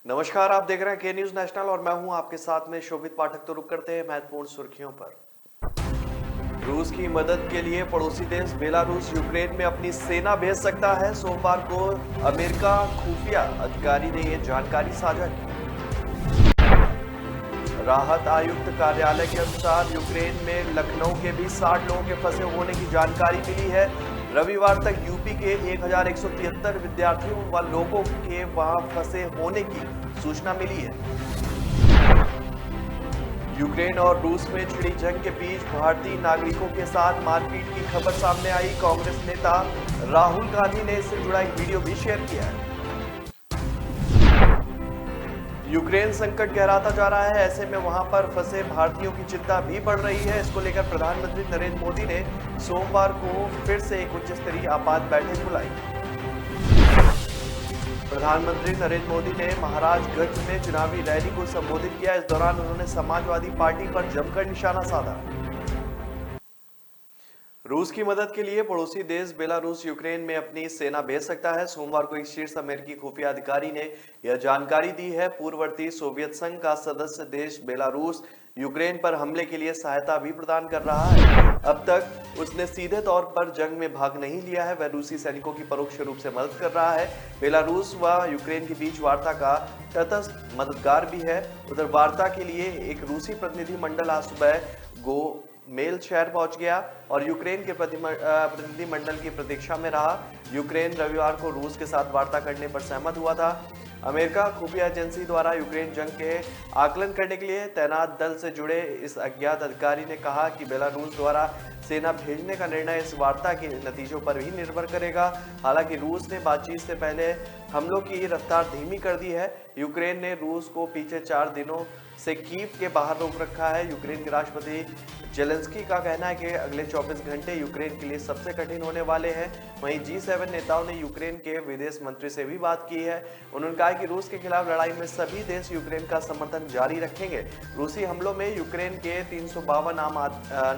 नमस्कार, आप देख रहे हैं के न्यूज नेशनल और मैं हूं आपके साथ में शोभित पाठक। तो रुक करते हैं महत्वपूर्ण सुर्खियों पर। रूस की मदद के लिए पड़ोसी देश बेलारूस यूक्रेन में अपनी सेना भेज सकता है। सोमवार को अमेरिका खुफिया अधिकारी ने यह जानकारी साझा की। राहत आयुक्त कार्यालय के अनुसार यूक्रेन में लखनऊ के भी 60 लोगों के फंसे होने की जानकारी मिली है। रविवार तक यूपी के 1173 विद्यार्थियों व लोगों के वहां फंसे होने की सूचना मिली है। यूक्रेन और रूस में छिड़ी जंग के बीच भारतीय नागरिकों के साथ मारपीट की खबर सामने आई। कांग्रेस नेता राहुल गांधी ने इससे जुड़ा एक वीडियो भी शेयर किया है। यूक्रेन संकट गहराता जा रहा है, ऐसे में वहां पर फंसे भारतीयों की चिंता भी बढ़ रही है। इसको लेकर प्रधानमंत्री नरेंद्र मोदी ने सोमवार को फिर से एक उच्च स्तरीय आपात बैठक बुलाई। प्रधानमंत्री नरेंद्र मोदी ने महाराजगंज में चुनावी रैली को संबोधित किया। इस दौरान उन्होंने समाजवादी पार्टी पर जमकर निशाना साधा। रूस की मदद के लिए पड़ोसी देश बेलारूस यूक्रेन में अपनी सेना भेज सकता है। सोमवार को एक शीर्ष अमेरिकी खुफिया अधिकारी ने यह जानकारी दी है। पूर्ववर्ती सोवियत संघ का सदस्य देश बेलारूस यूक्रेन पर हमले के लिए सहायता भी प्रदान कर रहा है। अब तक उसने सीधे तौर पर जंग में भाग नहीं लिया है, वह रूसी सैनिकों की परोक्ष रूप से मदद कर रहा है। बेलारूस व यूक्रेन के बीच वार्ता का तटस्थ मददगार भी है। उधर वार्ता के लिए एक रूसी प्रतिनिधि मंडल आज सुबह गोमेल शहर पहुंच गया और यूक्रेन के प्रतिनिधि मंडल की प्रतीक्षा में रहा। यूक्रेन रविवार को रूस के साथ वार्ता करने पर सहमत हुआ था। अमेरिका खुफिया एजेंसी द्वारा यूक्रेन जंग के आकलन करने के लिए तैनात दल से जुड़े इस अज्ञात अधिकारी ने कहा कि बेलारूस द्वारा सेना भेजने का निर्णय इस वार्ता के नतीजों पर भी निर्भर करेगा। हालांकि रूस ने बातचीत से पहले हमलों की रफ्तार धीमी कर दी है। यूक्रेन ने रूस को पिछले 4 दिनों से कीव के बाहर रोक रखा है। यूक्रेन के राष्ट्रपति जेलेंस्की का कहना है कि अगले 24 घंटे यूक्रेन के लिए सबसे कठिन होने वाले हैं। वहीं G7 नेताओं ने यूक्रेन के विदेश मंत्री से भी बात की है। उन्होंने कहा कि रूस के खिलाफ लड़ाई में सभी देश यूक्रेन का समर्थन जारी रखेंगे। रूसी हमलों में यूक्रेन के 352 आम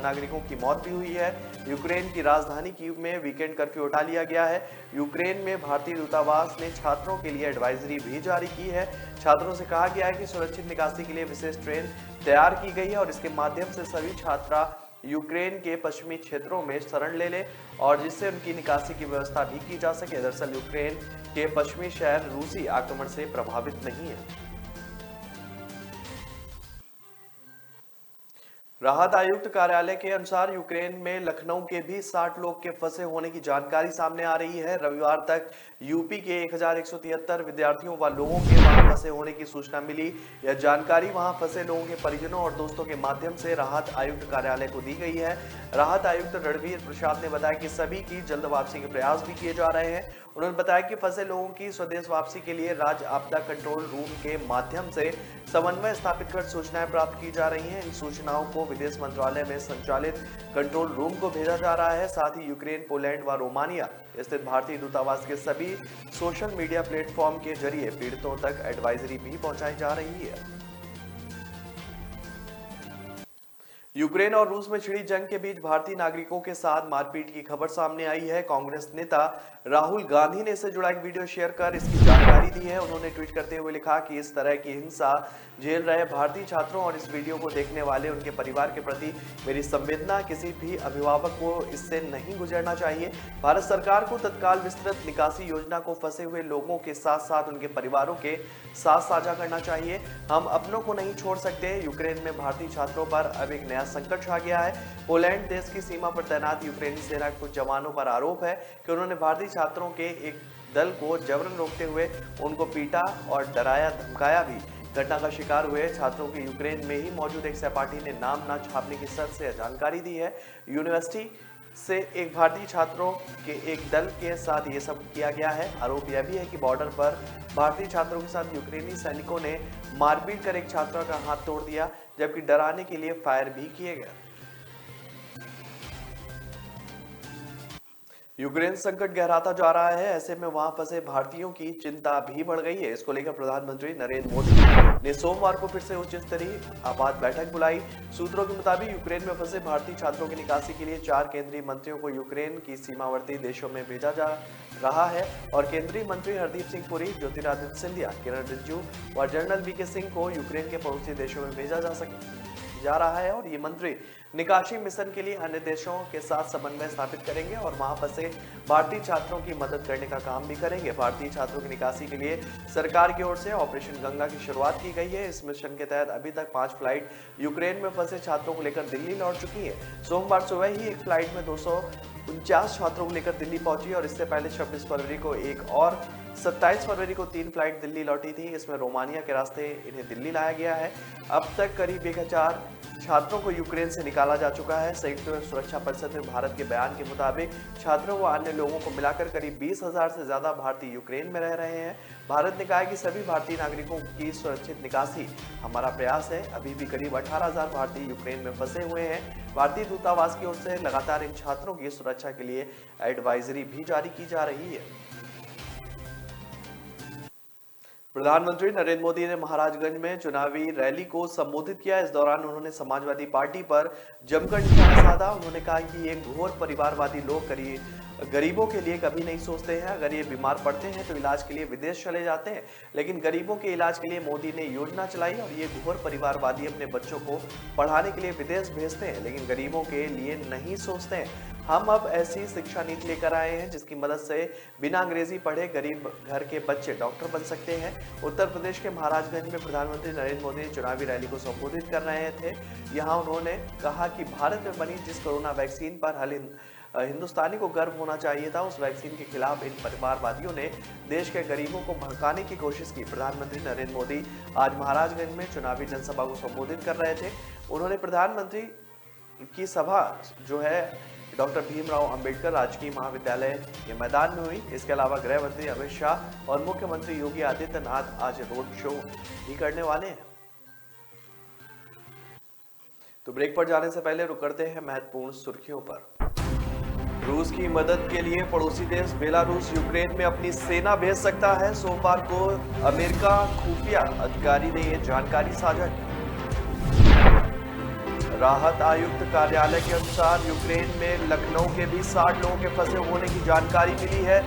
नागरिकों की मौत भी हुई है। यूक्रेन की राजधानी कीव में वीकेंड कर्फ्यू उठा लिया गया है। यूक्रेन में भारतीय दूतावास ने छात्रों के लिए एडवाइजरी भी जारी की है। छात्रों से कहा गया है कि सुरक्षित निकासी के लिए विशेष ट्रेन तैयार की गई है और इसके माध्यम से सभी छात्रा यूक्रेन के पश्चिमी क्षेत्रों में शरण ले लें और जिससे उनकी निकासी की व्यवस्था भी की जा सके। दरअसल यूक्रेन के पश्चिमी शहर रूसी आक्रमण से प्रभावित नहीं है। राहत आयुक्त कार्यालय के अनुसार यूक्रेन में लखनऊ के भी 60 लोग के फंसे होने की जानकारी सामने आ रही है। रविवार तक यूपी के 1173 विद्यार्थियों व लोगों के वहां फंसे होने की सूचना मिली। यह जानकारी वहां फंसे लोगों के परिजनों और दोस्तों के माध्यम से राहत आयुक्त कार्यालय को दी गई है। राहत आयुक्त रणवीर प्रसाद ने बताया कि सभी की जल्द वापसी के प्रयास भी किए जा रहे हैं। उन्होंने बताया कि फंसे लोगों की स्वदेश वापसी के लिए राज्य आपदा कंट्रोल रूम के माध्यम से समन्वय स्थापित कर सूचनाएं प्राप्त की जा रही हैं। इन सूचनाओं को विदेश मंत्रालय में संचालित कंट्रोल रूम को भेजा जा रहा है। साथ ही यूक्रेन, पोलैंड व रोमानिया स्थित भारतीय दूतावास के सभी सोशल मीडिया प्लेटफॉर्म के जरिए पीड़ितों तक एडवाइजरी भी पहुंचाई जा रही है। यूक्रेन और रूस में छिड़ी जंग के बीच भारतीय नागरिकों के साथ मारपीट की खबर सामने आई है। कांग्रेस नेता राहुल गांधी ने इससे जुड़ा एक वीडियो शेयर कर इसकी जानकारी दी है। उन्होंने ट्वीट करते हुए लिखा कि इस तरह की हिंसा झेल रहे भारतीय छात्रों और इस वीडियो को देखने वाले उनके परिवार के प्रति मेरी संवेदना। किसी भी अभिभावक को इससे नहीं गुजरना चाहिए। भारत सरकार को तत्काल विस्तृत निकासी योजना को फंसे हुए लोगों के साथ साथ उनके परिवारों के साथ साझा करना चाहिए। हम अपनों को नहीं छोड़ सकते। यूक्रेन में भारतीय छात्रों पर अब एक नया संकट छा गया है। पोलैंड देश की सीमा पर तैनात यूक्रेनी सेना के कुछ जवानों पर आरोप है कि उन्होंने भारतीय छात्रों के एक दल को जबरन रोकते हुए उनको पीटा और डराया धमकाया भी। घटना का शिकार हुए छात्रों के यूक्रेन में ही मौजूद एक सहपाठी ने नाम न छापने की शर्त से जानकारी दी है। यूनिवर्सिटी से एक भारतीय छात्रों के एक दल के साथ ये सब किया गया है। आरोप यह भी है कि बॉर्डर पर भारतीय छात्रों के साथ यूक्रेनी सैनिकों ने मारपीट कर एक छात्रा का हाथ तोड़ दिया, जबकि डराने के लिए फायर भी किए गए। यूक्रेन संकट गहराता जा रहा है, ऐसे में वहां फंसे भारतीयों की चिंता भी बढ़ गई है। इसको लेकर प्रधानमंत्री नरेंद्र मोदी ने सोमवार को फिर से उच्च स्तरीय आपात बैठक बुलाई। सूत्रों के मुताबिक यूक्रेन में फंसे भारतीय छात्रों की निकासी के लिए 4 केंद्रीय मंत्रियों को यूक्रेन की सीमावर्ती देशों में भेजा जा रहा है और केंद्रीय मंत्री हरदीप सिंह पुरी, ज्योतिरादित्य सिंधिया, किरण रिजिजू और जनरल वीके सिंह को यूक्रेन के पड़ोसी देशों में भेजा जा रहा है और ये मंत्री निकासी मिशन के लिए अन्य देशों के साथ समन्वय स्थापित करेंगे और वहां फंसे भारतीय छात्रों की मदद करने का काम भी करेंगे। भारतीय छात्रों की निकासी के लिए सरकार की ओर से ऑपरेशन गंगा की शुरुआत की गई है। इस मिशन के तहत अभी तक 5 फ्लाइट यूक्रेन में फंसे छात्रों को लेकर दिल्ली लौट चुकी है। सोमवार सुबह ही एक फ्लाइट में 249 छात्रों को लेकर दिल्ली पहुंची और इससे पहले 26 फरवरी को एक और 27 फरवरी को 3 फ्लाइट दिल्ली लौटी थी। इसमें रोमानिया के रास्ते इन्हें दिल्ली लाया गया है। अब तक करीब 1000 छात्रों को यूक्रेन से निकाला जा चुका है। संयुक्त सुरक्षा परिषद में भारत के बयान के मुताबिक छात्रों व अन्य लोगों को मिलाकर करीब 20,000 से ज्यादा भारतीय यूक्रेन में रह रहे हैं। भारत ने कहा है कि सभी भारतीय नागरिकों की सुरक्षित निकासी हमारा प्रयास है। अभी भी करीब 18,000 भारतीय यूक्रेन में फंसे हुए हैं। भारतीय दूतावास की ओर से लगातार इन छात्रों की सुरक्षा के लिए एडवाइजरी भी जारी की जा रही है। प्रधानमंत्री नरेंद्र मोदी ने महाराजगंज में चुनावी रैली को संबोधित किया। इस दौरान उन्होंने समाजवादी पार्टी पर जमकर निशाना साधा। उन्होंने कहा कि ये घोर परिवारवादी लोग गरीबों के लिए कभी नहीं सोचते हैं। अगर ये बीमार पड़ते हैं तो इलाज के लिए विदेश चले जाते हैं, लेकिन गरीबों के इलाज के लिए मोदी ने योजना चलाई और ये घोर परिवारवादी अपने बच्चों को पढ़ाने के लिए विदेश भेजते हैं, लेकिन गरीबों के लिए नहीं सोचते हैं। हम अब ऐसी शिक्षा नीति लेकर आए हैं जिसकी मदद से बिना अंग्रेजी पढ़े गरीब घर के बच्चे डॉक्टर बन सकते हैं। उत्तर प्रदेश के महाराजगंज में प्रधानमंत्री नरेंद्र मोदी चुनावी रैली को संबोधित कर रहे थे। यहां उन्होंने कहा कि भारत में बनी जिस कोरोना वैक्सीन पर हिंदुस्तानी को गर्व होना चाहिए था, उस वैक्सीन के खिलाफ इन परिवारवादियों ने देश के गरीबों को भड़काने की कोशिश की। प्रधानमंत्री नरेंद्र मोदी आज महाराजगंज में चुनावी जनसभा को संबोधित कर रहे थे। उन्होंने प्रधानमंत्री की सभा जो है डॉक्टर भीमराव अंबेडकर राजकीय महाविद्यालय के मैदान में हुई। इसके अलावा गृह मंत्री अमित शाह और मुख्यमंत्री योगी आदित्यनाथ आज रोड शो भी करने वाले हैं। तो ब्रेक पर जाने से पहले रुक करते हैं महत्वपूर्ण सुर्खियों पर। रूस की मदद के लिए पड़ोसी देश बेलारूस यूक्रेन में अपनी सेना भेज सकता है। सोमवार को अमेरिका खुफिया अधिकारी ने यह जानकारी साझा की। राहत आयुक्त कार्यालय के अनुसार यूक्रेन में लखनऊ के भी 60 लोगों के फंसे होने की जानकारी मिली है।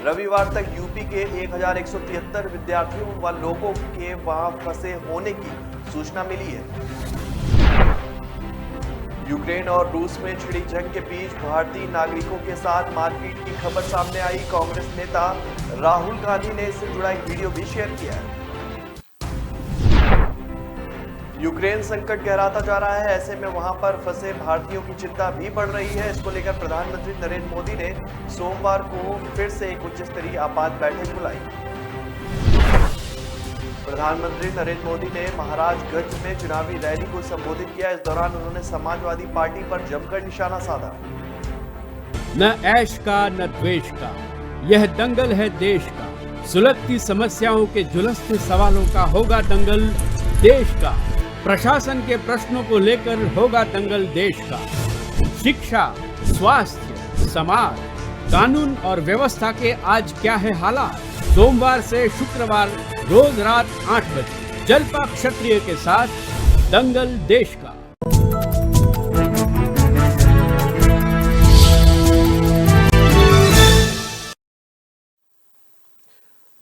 रविवार तक यूपी के 1173 विद्यार्थियों व लोगों के वहां फंसे होने की सूचना मिली है। यूक्रेन और रूस में छिड़ी जंग के बीच भारतीय नागरिकों के साथ मारपीट की खबर सामने आई। कांग्रेस नेता राहुल गांधी ने इससे जुड़ा एक वीडियो भी शेयर किया है। यूक्रेन संकट गहराता जा रहा है, ऐसे में वहां पर फंसे भारतीयों की चिंता भी बढ़ रही है। इसको लेकर प्रधानमंत्री नरेंद्र मोदी ने सोमवार को फिर से एक उच्च स्तरीय आपात बैठक बुलाई। प्रधानमंत्री नरेंद्र मोदी ने महाराजगंज में चुनावी रैली को संबोधित किया। इस दौरान उन्होंने समाजवादी पार्टी पर जमकर निशाना साधा। न ऐश का न द्वेष का, यह दंगल है देश का। सुलगती समस्याओं के झुलसते सवालों का होगा दंगल देश का। प्रशासन के प्रश्नों को लेकर होगा दंगल देश का। शिक्षा, स्वास्थ्य, समाज, कानून और व्यवस्था के आज क्या है हालात। सोमवार से शुक्रवार रोज रात 8 बजे जलपा क्षत्रिय के साथ दंगल देश का।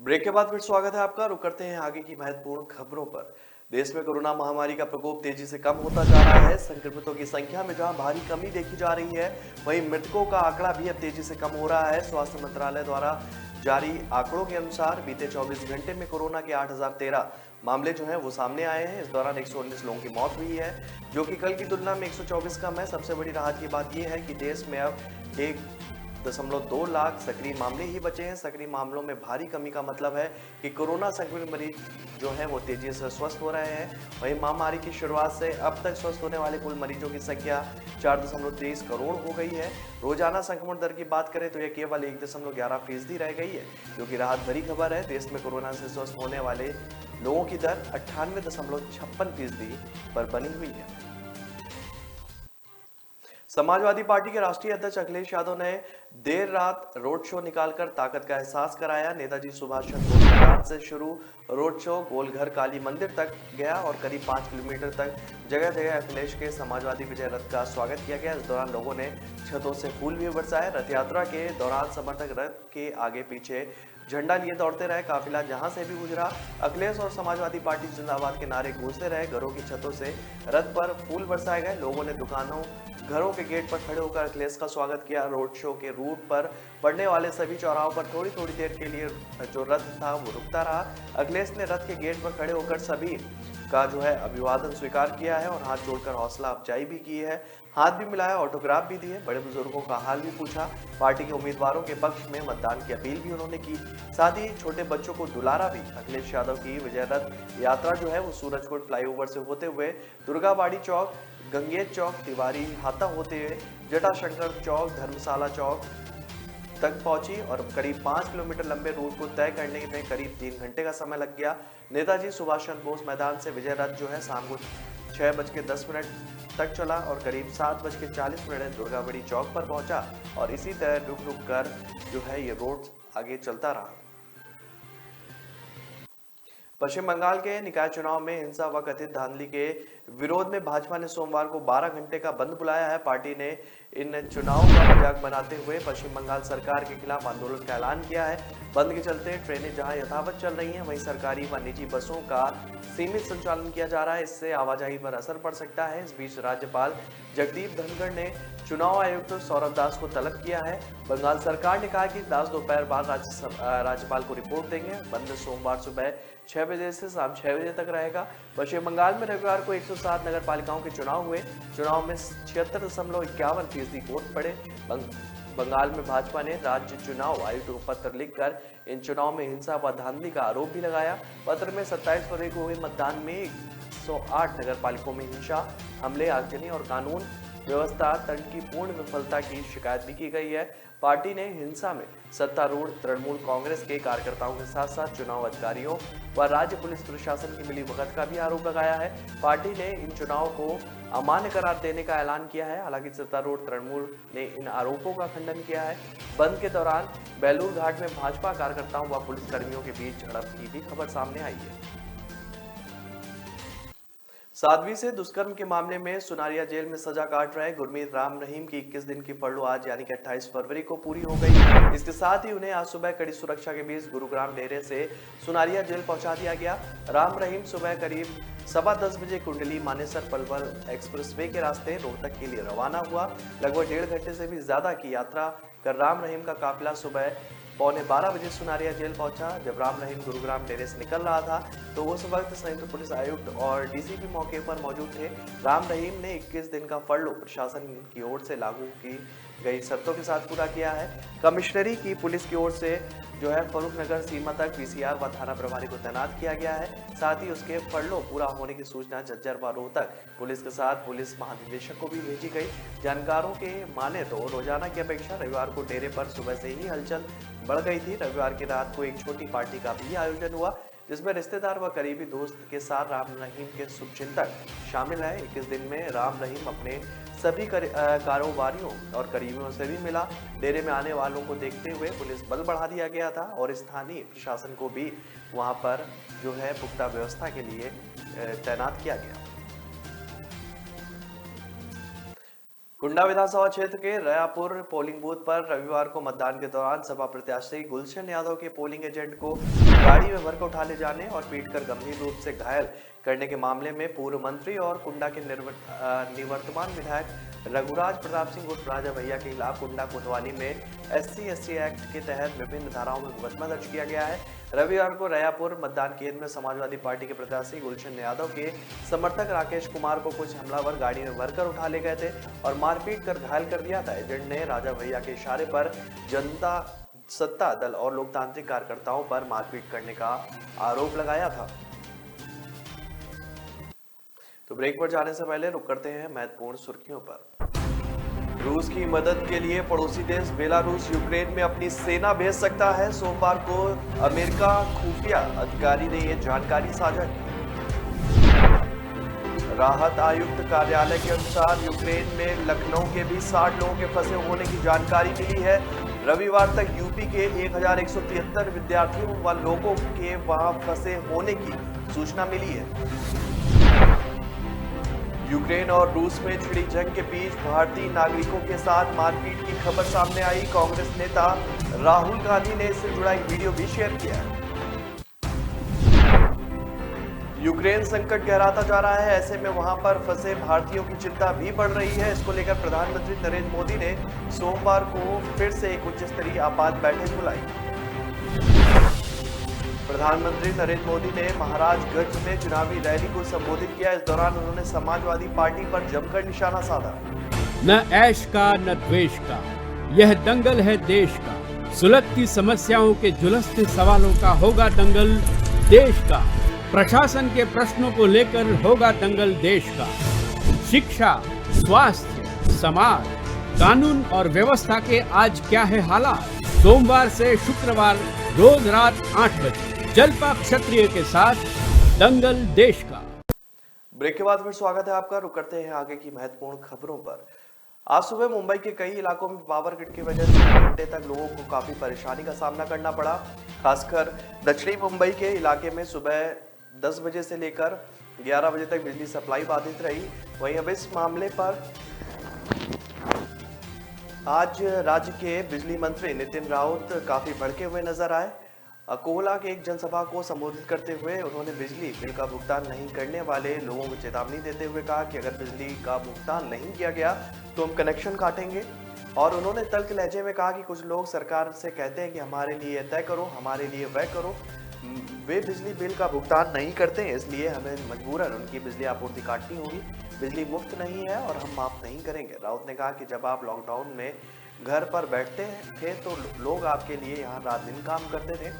ब्रेक के बाद फिर स्वागत है आपका। रुक करते हैं आगे की महत्वपूर्ण खबरों पर। देश में कोरोना महामारी का प्रकोप तेजी से कम होता जा रहा है। संक्रमितों की संख्या में जहां भारी कमी देखी जा रही है, वहीं मृतकों का आंकड़ा भी अब तेजी से कम हो रहा है। स्वास्थ्य मंत्रालय द्वारा जारी आंकड़ों के अनुसार बीते 24 घंटे में कोरोना के 8013 मामले जो हैं वो सामने आए हैं। इस दौरान 119 लोगों की मौत हुई है, जो कि कल की तुलना में 124 कम है। सबसे बड़ी राहत की बात यह है कि देश में अब 1.2 लाख सक्रिय मामले ही बचे हैं। सक्रिय मामलों में भारी कमी का मतलब है कि कोरोना संक्रमित मरीज जो है वो तेजी से स्वस्थ हो रहे हैं। वहीं महामारी की शुरुआत से अब तक स्वस्थ होने वाले कुल मरीजों की संख्या 4.23 करोड़ हो गई है। रोजाना संक्रमण दर की बात करें तो यह केवल 1.11% रह गई है, जो कि राहत भरी खबर है। देश में कोरोना से स्वस्थ होने वाले लोगों की दर 98.56% पर बनी हुई है। समाजवादी पार्टी के राष्ट्रीय अध्यक्ष अखिलेश यादव ने देर रात रोड शो निकालकर ताकत का एहसास कराया। नेताजी सुभाष चंद्र बोस मैदान से शुरू रोड शो गोलघर काली मंदिर तक गया और करीब 5 किलोमीटर तक जगह जगह अखिलेश के समाजवादी विजय रथ का स्वागत किया गया। इस दौरान लोगों ने छतों से फूल भी बरसाए। रथ यात्रा के दौरान समर्थक रथ के आगे पीछे झंडा लिए दौड़ते रहे। काफिला जहां से भी गुजरा अखिलेश और समाजवादी पार्टी जिंदाबाद के नारे गूंजते रहे। घरों की छतों से रथ पर फूल बरसाए गए। लोगों ने दुकानों घरों के गेट पर खड़े होकर अखिलेश का स्वागत किया। रोड शो के रूट पर पड़ने वाले सभी चौराहों पर थोड़ी थोड़ी देर के लिए जो रथ था वो रुकता रहा। अखिलेश ने रथ के गेट पर खड़े होकर सभी का अभिवादन स्वीकार किया है और हाथ जोड़कर हौसला अफजाई भी की है, हाथ भी मिलाया, ऑटोग्राफ भी दिए, बड़े बुजुर्गों का हाल भी पूछा। पार्टी के उम्मीदवारों के पक्ष में मतदान की अपील भी उन्होंने की। साथ ही छोटे बच्चों को दुलारा भी। अखिलेश यादव की विजय रथ यात्रा वो सूरजकोट फ्लाईओवर से होते हुए दुर्गाबाड़ी चौक, गंगेत चौक, तिवारी हाता होते हुए जटाशंकर चौक, धर्मशाला चौक तक पहुंची और करीब 5 किलोमीटर लंबे रूट को तय करने में करीब 3 घंटे का समय लग गया। नेताजी सुभाष चंद्र बोस मैदान से विजय रथ शाम को 6:10 तक चला और करीब 7:40 दुर्गाबाड़ी चौक पर पहुंचा और इसी तरह रुक रुक कर ये रोड आगे चलता रहा। पश्चिम बंगाल के निकाय चुनाव में हिंसा व कथित धांधली के विरोध में भाजपा ने सोमवार को 12 घंटे का बंद बुलाया है। पार्टी ने इन चुनावों का मजाक बनाते हुए पश्चिम बंगाल सरकार के खिलाफ आंदोलन का ऐलान किया है। बंद के चलते ट्रेनें जहां यथावत चल रही हैं, वहीं सरकारी व निजी बसों का सीमित संचालन किया जा रहा है। इससे आवाजाही पर असर पड़ सकता है। इस बीच राज्यपाल जगदीप धनखड़ ने चुनाव आयुक्त सौरभ दास को तलब किया है। बंगाल सरकार ने कहा कि दास दोपहर बाद राज्यपाल को रिपोर्ट देंगे। बंद सोमवार सुबह 6 बजे से शाम 6 बजे तक रहेगा। पश्चिम बंगाल में रविवार को 107 नगर पालिकाओं के चुनाव हुए। चुनाव में 76.51% वोट पड़े। बंगाल में भाजपा ने राज्य चुनाव आयुक्त को पत्र लिखकर इन चुनाव में हिंसा व धांधली का आरोप भी लगाया। पत्र में 27 फरवरी को हुए मतदान में 108 नगर पालिकाओं में हिंसा, हमले, आगजनी और कानून व्यवस्था तंत्र की पूर्ण विफलता की शिकायत भी की गई है। पार्टी ने हिंसा में सत्तारूढ़ तृणमूल कांग्रेस के कार्यकर्ताओं के साथ साथ चुनाव अधिकारियों व राज्य पुलिस प्रशासन की मिलीभगत का भी आरोप लगाया है। पार्टी ने इन चुनाव को अमान्य करार देने का ऐलान किया है। हालांकि सत्तारूढ़ तृणमूल ने इन आरोपों का खंडन किया है। बंद के दौरान बेलूर घाट में भाजपा कार्यकर्ताओं व पुलिसकर्मियों के बीच झड़प की भी खबर सामने आई है। साध्वी से दुष्कर्म के मामले में सुनारिया जेल में सजा काट रहे गुरमीत राम रहीम की 21 दिन की फरलो आज यानी कि 28 फरवरी को पूरी हो गई। इसके साथ ही उन्हें आज सुबह कड़ी सुरक्षा के बीच गुरुग्राम डेरे से सुनारिया जेल पहुंचा दिया गया। राम रहीम सुबह करीब 10:15 बजे कुंडली मानेसर पलवल एक्सप्रेसवे के रास्ते रोहतक के लिए रवाना हुआ। लगभग 1.5 घंटे से भी ज्यादा की यात्रा कर राम रहीम का काफिला सुबह 11:15 बजे सुनारिया जेल पहुंचा। जब राम रहीम गुरुग्राम डेरे से निकल रहा था तो उस वक्त संयुक्त पुलिस आयुक्त और डीसीपी मौके पर मौजूद थे। राम रहीम ने 21 दिन का फरलो प्रशासन की ओर से लागू की गई शर्तों के साथ पूरा किया है। कमिश्नरी की पुलिस की ओर से फरूख नगर सीमा तक पीसीआर व थाना प्रभारी को तैनात किया गया है। साथ ही उसके फरलो पूरा होने की सूचना झज्जर व रोहतक पुलिस के साथ पुलिस महानिदेशक को भी भेजी गई। जानकारों के माने तो रोजाना की अपेक्षा रविवार को डेरे पर सुबह से ही हलचल बढ़ गई थी। रविवार की रात को एक छोटी पार्टी का भी आयोजन हुआ जिसमें रिश्तेदार व करीबी दोस्त के साथ राम रहीम के शुभचिंतक शामिल है। 21 दिन में राम रहीम अपने सभी कारोबारियों और करीबियों से भी मिला। डेरे में आने वालों को देखते हुए पुलिस बल बढ़ा दिया गया था और स्थानीय प्रशासन को भी वहां पर पुख्ता व्यवस्था के लिए तैनात किया गया। कुंडा विधानसभा क्षेत्र के रयापुर पोलिंग बूथ पर रविवार को मतदान के दौरान सपा प्रत्याशी गुलशन यादव के पोलिंग एजेंट को गाड़ी में भरकर उठा ले जाने और पीटकर गंभीर रूप से घायल करने के मामले में पूर्व मंत्री और कुंडा के निवर्तमान विधायक रघुराज प्रताप सिंह उर्फ राजा भैया के खिलाफ कुंडा कोतवाली में SC/ST एक्ट के तहत विभिन्न धाराओं में मुकदमा दर्ज किया गया है। रविवार को रयापुर मतदान केंद्र में समाजवादी पार्टी के प्रत्याशी गुलशन यादव के समर्थक राकेश कुमार को कुछ हमलावर गाड़ी में भरकर उठा ले गए थे और मारपीट कर घायल कर दिया था। एजेंट ने राजा भैया के इशारे पर जनता सत्ता दल और लोकतांत्रिक कार्यकर्ताओं पर मारपीट करने का आरोप लगाया था। तो ब्रेक पर जाने से पहले रुक करते हैं महत्वपूर्ण सुर्खियों पर। रूस की मदद के लिए पड़ोसी देश बेलारूस यूक्रेन में अपनी सेना भेज सकता है। सोमवार को अमेरिका खुफिया अधिकारी ने यह जानकारी साझा की। राहत आयुक्त कार्यालय के अनुसार यूक्रेन में लखनऊ के भी 60 लोगों के फंसे होने की जानकारी मिली है। रविवार तक यूपी के 1173 विद्यार्थियों व लोगों के वहां फंसे होने की सूचना मिली है। यूक्रेन और रूस में छिड़ी जंग के बीच भारतीय नागरिकों के साथ मारपीट की खबर सामने आई। कांग्रेस नेता राहुल गांधी ने इससे जुड़ा एक वीडियो भी शेयर किया है। यूक्रेन संकट गहराता जा रहा है, ऐसे में वहां पर फंसे भारतीयों की चिंता भी बढ़ रही है। इसको लेकर प्रधानमंत्री नरेंद्र मोदी ने सोमवार को फिर से एक उच्च स्तरीय आपात बैठक बुलाई। प्रधानमंत्री नरेंद्र मोदी ने महाराजगंज में चुनावी रैली को संबोधित किया। इस दौरान उन्होंने समाजवादी पार्टी पर जमकर निशाना साधा। न ऐश का न द्वेष का, यह दंगल है देश का। सुलगती समस्याओं के जुलसते सवालों का होगा दंगल देश का। प्रशासन के प्रश्नों को लेकर होगा दंगल देश का। शिक्षा, स्वास्थ्य, समाज, कानून और व्यवस्था के आज क्या है हालात। सोमवार से शुक्रवार रोज रात 8 बजे जलपा क्षत्रिय के साथ दंगल देश का। ब्रेक के बाद फिर स्वागत है आपका। रुक करते हैं आगे की महत्वपूर्ण खबरों पर। आज सुबह मुंबई के कई इलाकों में पावर कट की वजह से घंटे तक लोगों को काफी परेशानी का सामना करना पड़ा। खासकर दक्षिणी मुंबई के इलाके में सुबह 10 बजे से लेकर 11 बजे तक बिजली सप्लाई बाधित रही। वहीं अब इस मामले पर आज राज्य के बिजली मंत्री नितिन राउत काफी भड़के हुए नजर आए। अकोला के एक जनसभा को संबोधित करते हुए उन्होंने बिजली बिल का भुगतान नहीं करने वाले लोगों को चेतावनी देते हुए कहा कि अगर बिजली का भुगतान नहीं किया गया तो हम कनेक्शन काटेंगे। और उन्होंने तल्ख लहजे में कहा कि कुछ लोग सरकार से कहते हैं कि हमारे लिए तय करो, हमारे लिए वह करो। वे बिजली बिल का भुगतान नहीं करते हैं, इसलिए हमें मजबूरन उनकी बिजली आपूर्ति काटनी होगी। बिजली मुफ्त नहीं है और हम माफ नहीं करेंगे। राउत ने कहा कि जब आप लॉकडाउन में घर पर बैठते थे तो लोग आपके लिए यहाँ रात दिन काम करते थे।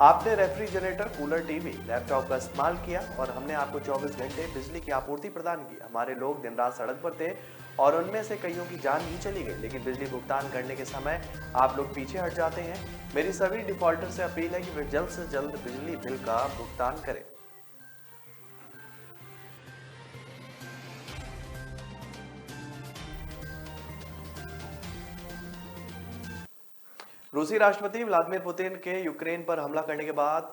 आपने रेफ्रिजरेटर, कूलर, टीवी, लैपटॉप का इस्तेमाल किया और हमने आपको 24 घंटे बिजली की आपूर्ति प्रदान की। हमारे लोग दिन रात सड़क पर थे और उनमें से कईयों की जान भी चली गई, लेकिन बिजली भुगतान करने के समय आप लोग पीछे हट जाते हैं। मेरी सभी डिफॉल्टर से अपील है कि वे जल्द से जल्द बिजली बिल का भुगतान करें। रूसी राष्ट्रपति व्लादिमीर पुतिन के यूक्रेन पर हमला करने के बाद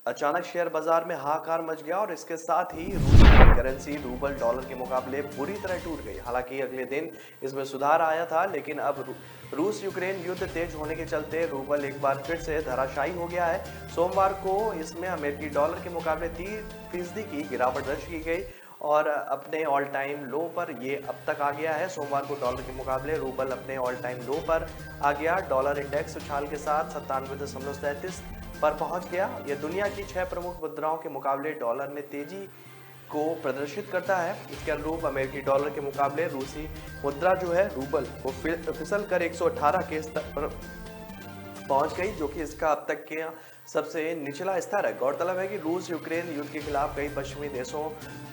अचानक शेयर बाजार में हाहाकार मच गया और इसके साथ ही रूसी करेंसी रूबल डॉलर के मुकाबले बुरी तरह टूट गई। हालांकि अगले दिन इसमें सुधार आया था, लेकिन अब रूस यूक्रेन युद्ध तेज होने के चलते रूबल एक बार फिर से धराशायी हो गया है। सोमवार को इसमें अमेरिकी डॉलर के मुकाबले 30% की गिरावट दर्ज की गई और अपने ऑल टाइम लो पर ये अब तक आ गया है। सोमवार को डॉलर के मुकाबले रूबल अपने ऑल टाइम लो पर आ गया। डॉलर इंडेक्स उछाल के साथ 97.37 पर पहुंच गया। यह दुनिया की 6 प्रमुख मुद्राओं के मुकाबले डॉलर में तेजी को प्रदर्शित करता है। इसके अनुरूप अमेरिकी डॉलर के मुकाबले रूसी मुद्रा जो है रूबल वो फिसल कर 118 के स्तर पर पहुंच गई, जो कि इसका अब तक के सबसे निचला स्तर है। गौरतलब है कि रूस यूक्रेन युद्ध के खिलाफ कई पश्चिमी देशों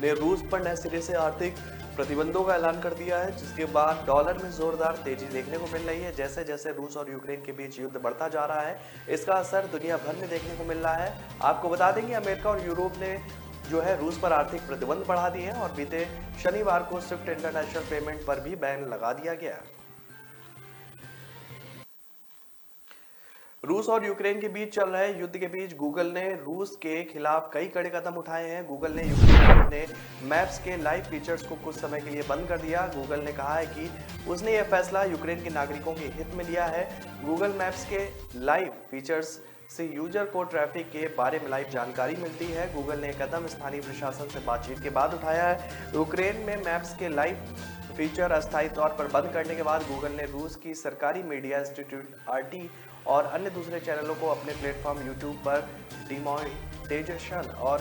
ने रूस पर नए सिरे से आर्थिक प्रतिबंधों का ऐलान कर दिया है, जिसके बाद डॉलर में जोरदार तेजी देखने को मिल रही है। जैसे जैसे रूस और यूक्रेन के बीच युद्ध बढ़ता जा रहा है, इसका असर दुनिया भर में देखने को मिल रहा है। आपको बता दें कि अमेरिका और यूरोप ने जो है रूस पर आर्थिक प्रतिबंध बढ़ा दिए हैं और बीते शनिवार को स्विफ्ट इंटरनेशनल पेमेंट पर भी बैन लगा दिया गया है। रूस और यूक्रेन के बीच चल रहे युद्ध के बीच गूगल ने रूस के खिलाफ कई कड़े कदम उठाए हैं। गूगल ने यूक्रेन में अपने मैप्स के लाइव फीचर्स को कुछ समय के लिए बंद कर दिया। गूगल ने कहा है कि उसने यह फैसला यूक्रेन के नागरिकों के हित में लिया है। गूगल मैप्स के लाइव फीचर्स से यूजर को ट्रैफिक के बारे में लाइव जानकारी मिलती है। गूगल ने कदम स्थानीय प्रशासन से बातचीत के बाद उठाया है। यूक्रेन में मैप्स के लाइव फीचर अस्थायी तौर पर बंद करने के बाद गूगल ने रूस की सरकारी मीडिया इंस्टीट्यूट RT और अन्य दूसरे चैनलों को अपने प्लेटफॉर्म यूट्यूब पर डिमोनेटाइजेशन और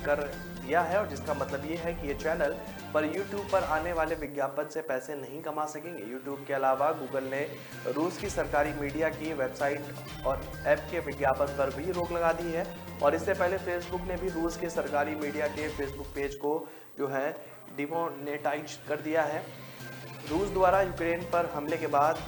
कर दिया है, और जिसका मतलब ये है कि ये चैनल पर यूट्यूब पर आने वाले विज्ञापन से पैसे नहीं कमा सकेंगे। यूट्यूब के अलावा गूगल ने रूस की सरकारी मीडिया की वेबसाइट और ऐप के विज्ञापन पर भी रोक लगा दी है। और इससे पहले फेसबुक ने भी रूस के सरकारी मीडिया के फेसबुक पेज को जो है डिमोनेटाइज कर दिया है। रूस द्वारा यूक्रेन पर हमले के बाद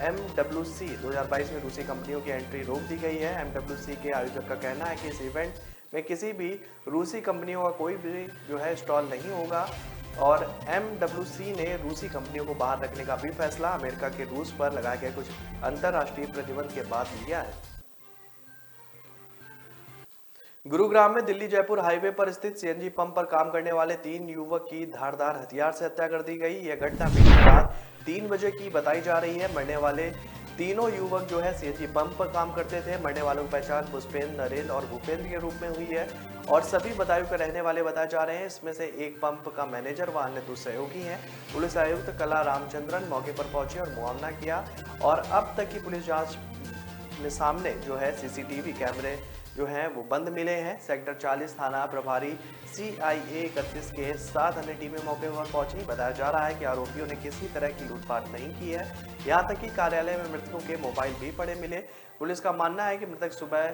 MWC 2022 में रूसी कंपनियों की एंट्री रोक दी गई है। MWC के आयोजक का कहना है कि इस इवेंट में किसी भी रूसी कंपनियों का कोई भी जो है स्टॉल नहीं होगा और MWC ने रूसी कंपनियों को बाहर रखने का भी फैसला अमेरिका के रूस पर लगाए गए कुछ अंतरराष्ट्रीय प्रतिबंध के बाद लिया है। गुरुग्राम में दिल्ली जयपुर हाईवे पर स्थित CNG पंप पर काम करने वाले 3 युवक की धारदार हथियार से हत्या कर दी गई। यह घटना बीती रात 3 बजे की बताई जा रही है। मरने वाले तीनों युवक जो है CNG पंप पर काम करते थे। मरने वालों की पहचान पुष्पेंद्र, नरेंद्र और भूपेंद्र के रूप में हुई है और सभी बदायूं के रहने वाले बताए जा रहे हैं। इसमें से एक पंप का मैनेजर व अन्य 2 सहयोगी हैं। पुलिस आयुक्त कला रामचंद्रन मौके पर पहुंचे और मुआयना किया और अब तक की पुलिस जांच में सामने जो है CCTV कैमरे जो हैं वो बंद मिले हैं। सेक्टर 40 थाना प्रभारी CIA 31 के 7 अन्य टीमें मौके पर पहुंची। बताया जा रहा है कि आरोपियों ने किसी तरह की लूटपाट नहीं की है। यहां तक कि कार्यालय में मृतकों के मोबाइल भी पड़े मिले। पुलिस का मानना है कि मृतक सुबह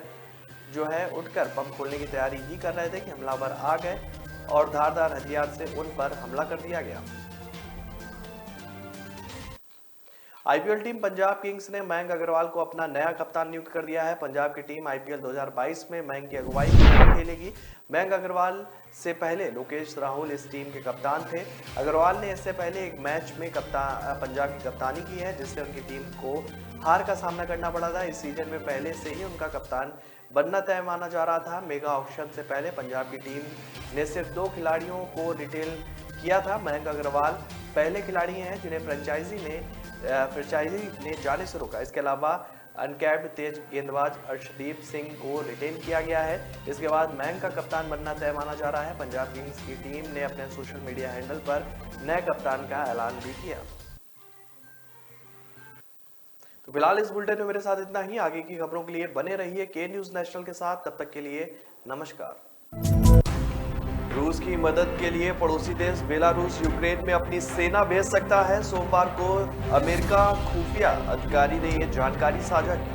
जो है उठकर पंप खोलने की तैयारी ही कर रहे थे कि हमलावर आ गए और धारदार हथियार से उन पर हमला कर दिया गया। IPL टीम पंजाब किंग्स ने मयंक अग्रवाल को अपना नया कप्तान नियुक्त कर दिया है। पंजाब की टीम IPL 2022 में मयंक की अगुवाई में खेलेगी। मयंक अग्रवाल से पहले लोकेश राहुल इस टीम के कप्तान थे। अग्रवाल ने इससे पहले एक मैच में पंजाब की कप्तानी की है जिससे उनकी टीम को हार का सामना करना पड़ा था। इस सीजन में पहले से ही उनका कप्तान बनना तय माना जा रहा था। मेगा ऑक्शन से पहले पंजाब की टीम ने सिर्फ 2 खिलाड़ियों को रिटेल किया था। मयंक अग्रवाल पहले खिलाड़ी हैं जिन्हें फ्रेंचाइजी ने जाने से रोका। इसके अलावा अनकैप्ड तेज गेंदबाज अर्शदीप सिंह को रिटेन किया गया है। इसके बाद मयंक का कप्तान बनना तय माना जा रहा है। पंजाब किंग्स की टीम ने अपने सोशल मीडिया हैंडल पर नए कप्तान का ऐलान भी किया। तो फिलहाल इस बुलेटिन में मेरे साथ इतना ही। आगे की खबरों के लिए बने रहिए के न्यूज नेशनल के साथ। तब तक के लिए नमस्कार। रूस की मदद के लिए पड़ोसी देश बेलारूस यूक्रेन में अपनी सेना भेज सकता है। सोमवार को अमेरिका खुफिया अधिकारी ने यह जानकारी साझा की।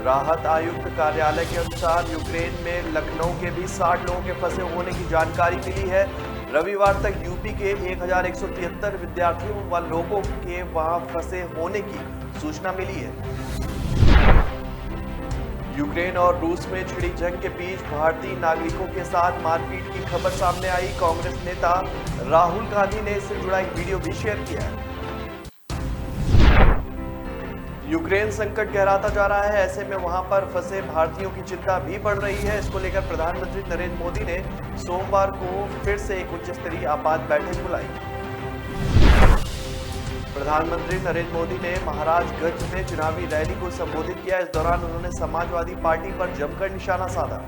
राहत आयुक्त कार्यालय के अनुसार यूक्रेन में लखनऊ के भी 60 लोगों के फंसे होने की जानकारी मिली है। रविवार तक यूपी के 1173 विद्यार्थियों व लोगों के वहां फंसे होने की सूचना मिली है। यूक्रेन और रूस में छिड़ी जंग के बीच भारतीय नागरिकों के साथ मारपीट की खबर सामने आई। कांग्रेस नेता राहुल गांधी ने इससे जुड़ा एक वीडियो भी शेयर किया है। यूक्रेन संकट गहराता जा रहा है। ऐसे में वहां पर फंसे भारतीयों की चिंता भी बढ़ रही है। इसको लेकर प्रधानमंत्री नरेंद्र मोदी ने सोमवार को फिर से एक उच्च स्तरीय आपात बैठक बुलाई। प्रधानमंत्री नरेंद्र मोदी ने महाराजगंज में चुनावी रैली को संबोधित किया। इस दौरान उन्होंने समाजवादी पार्टी पर जमकर निशाना साधा।